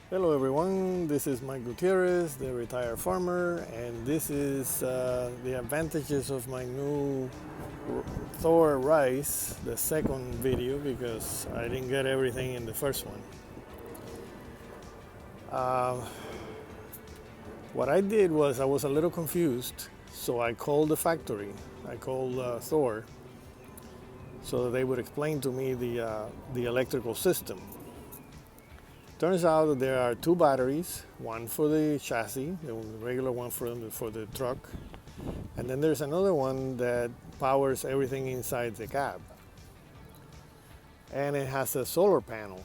Hello everyone, this is Mike Gutierrez, the retired farmer, and this is the advantages of my new Thor RIZE, the second video, because I didn't get everything in the first one. What I did was I was a little confused, so I called the factory. I called Thor so that they would explain to me the electrical system. Turns out that there are two batteries, one for the chassis, the regular one for the truck, and then there's another one that powers everything inside the cab. And it has a solar panel.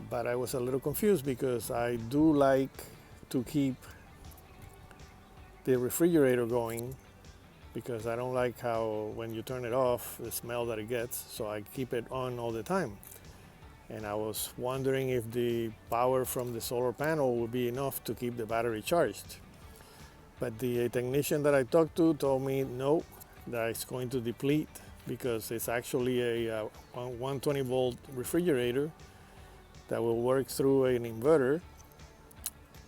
But I was a little confused because I do like to keep the refrigerator going because I don't like how when you turn it off, the smell that it gets, so I keep it on all the time. And I was wondering if the power from the solar panel would be enough to keep the battery charged. But the technician that I talked to told me no, that it's going to deplete because it's actually a 120 volt refrigerator that will work through an inverter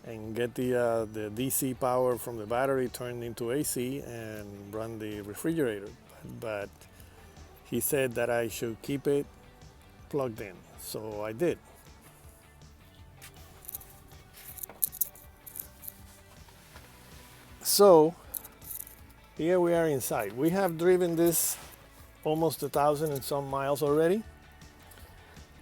and get the DC power from the battery turned into AC and run the refrigerator. But he said that I should keep it plugged in. So I did. So here we are inside. We have driven this almost 1,000 and some miles already.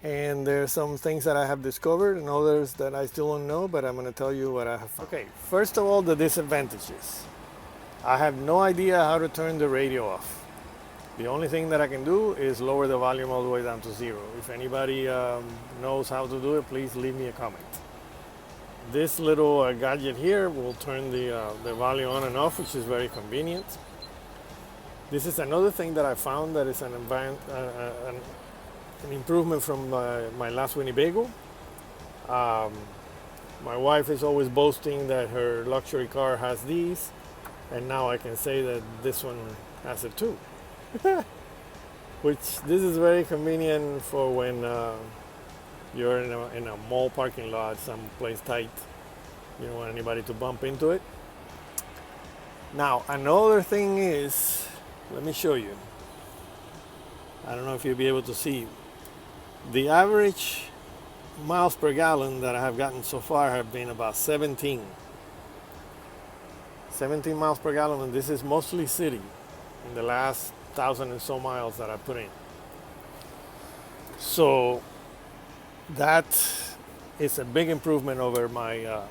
And there's some things that I have discovered and others that I still don't know, but I'm going to tell you what I have found. Okay, first of all, the disadvantages. I have no idea how to turn the radio off. The only thing that I can do is lower the volume all the way down to 0. If anybody knows how to do it, please leave me a comment. This little gadget here will turn the volume on and off, which is very convenient. This is another thing that I found that is an improvement from my last Winnebago. My wife is always boasting that her luxury car has these, and now I can say that this one has it too. Which this is very convenient for when you're in a mall parking lot, someplace tight. You don't want anybody to bump into it. Now, another thing is, let me show you. I don't know if you'll be able to see. The average miles per gallon that I have gotten so far have been about 17 miles per gallon, and this is mostly city in the last 1,000 and so miles that I put in. So that is a big improvement over my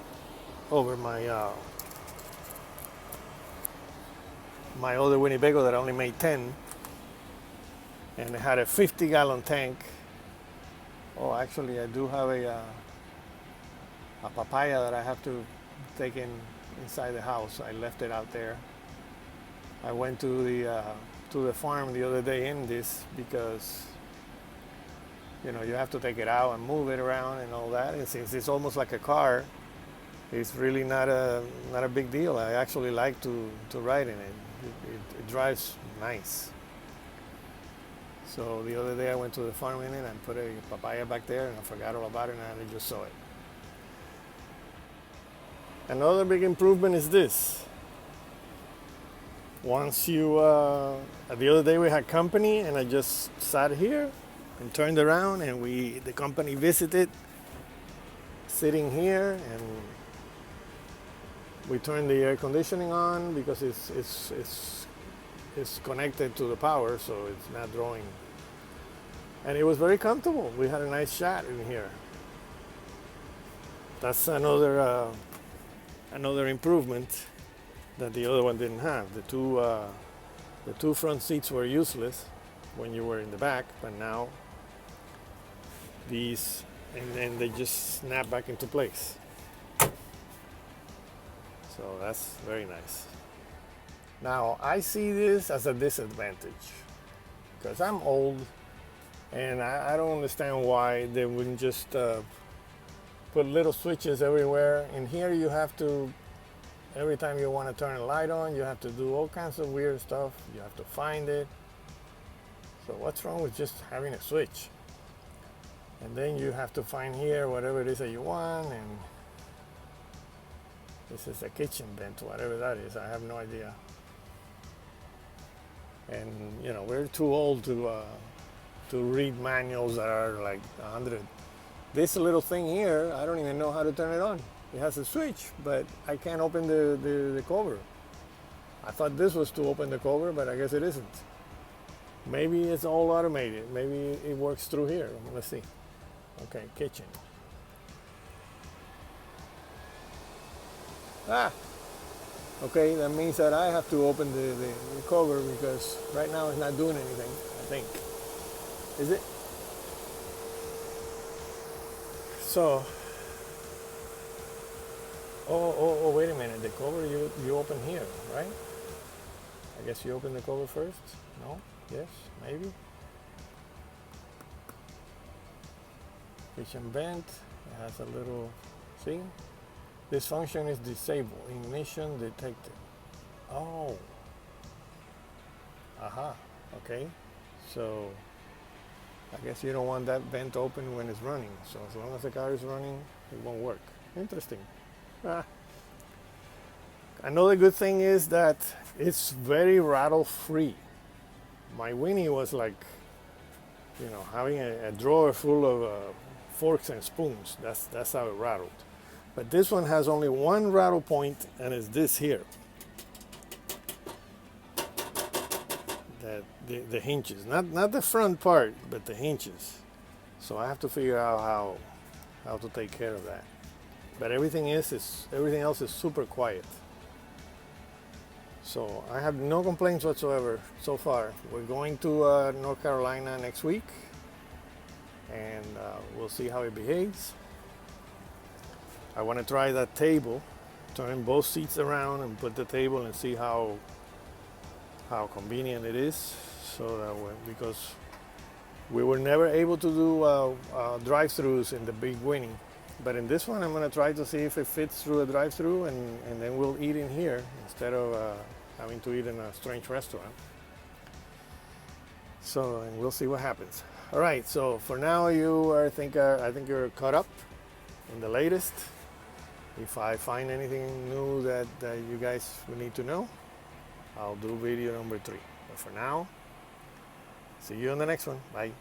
my other Winnebago that only made 10, and it had a 50-gallon tank. Oh, actually, I do have a papaya that I have to take inside the house. I left it out there. I went to the farm the other day in this because you have to take it out and move it around and all that. And since it's almost like a car, it's really not a big deal. I actually like to ride in it. It drives nice. So the other day I went to the farm in it and put a papaya back there, and I forgot all about it, and I just saw it. Another big improvement is this. Once you, the other day we had company, and I just sat here and turned around, and the company visited, sitting here, and we turned the air conditioning on because it's connected to the power, so it's not drawing. And it was very comfortable. We had a nice chat in here. That's another improvement that the other one didn't have. The two front seats were useless when you were in the back, but now these, and they just snap back into place. So that's very nice. Now, I see this as a disadvantage because I'm old, and I don't understand why they wouldn't just put little switches everywhere. And here you have to, every time you want to turn a light on, you have to do all kinds of weird stuff. You have to find it. So what's wrong with just having a switch? And then you have to find here whatever it is that you want, and this is a kitchen vent, whatever that is. I have no idea. And you know, we're too old to read manuals that are like 100. This little thing here, I don't even know how to turn it on. It has a switch, but I can't open the cover. I thought this was to open the cover, but I guess it isn't. Maybe it's all automated. Maybe it works through here. Let's see. Okay, kitchen. Ah, okay, that means that I have to open the cover because right now it's not doing anything, I think. Is it? So, oh, wait a minute. The cover you open here, right? I guess you open the cover first? No? Yes? Maybe? Kitchen vent. It has a little, see? This function is disabled. Ignition detected. Oh. Aha. Okay. So, I guess you don't want that vent open when it's running. So as long as the car is running, it won't work. Interesting. Ah. Another good thing is that it's very rattle free. My Winnie was like, you know, having a drawer full of forks and spoons. That's how it rattled. But this one has only one rattle point, and it's this here. The hinges, not the front part, but the hinges. So I have to figure out how to take care of that. But everything else is super quiet. So I have no complaints whatsoever so far. We're going to North Carolina next week, and we'll see how it behaves. I want to try that table, turn both seats around and put the table and see how convenient it is. So that because we were never able to do drive-thrus in the big Winnie, but in this one I'm going to try to see if it fits through a drive-thru, and then we'll eat in here instead of having to eat in a strange restaurant. So, and we'll see what happens. All right. So for now, I think you're caught up in the latest. If I find anything new that you guys will need to know, I'll do video number 3. But for now, see you on the next one. Bye.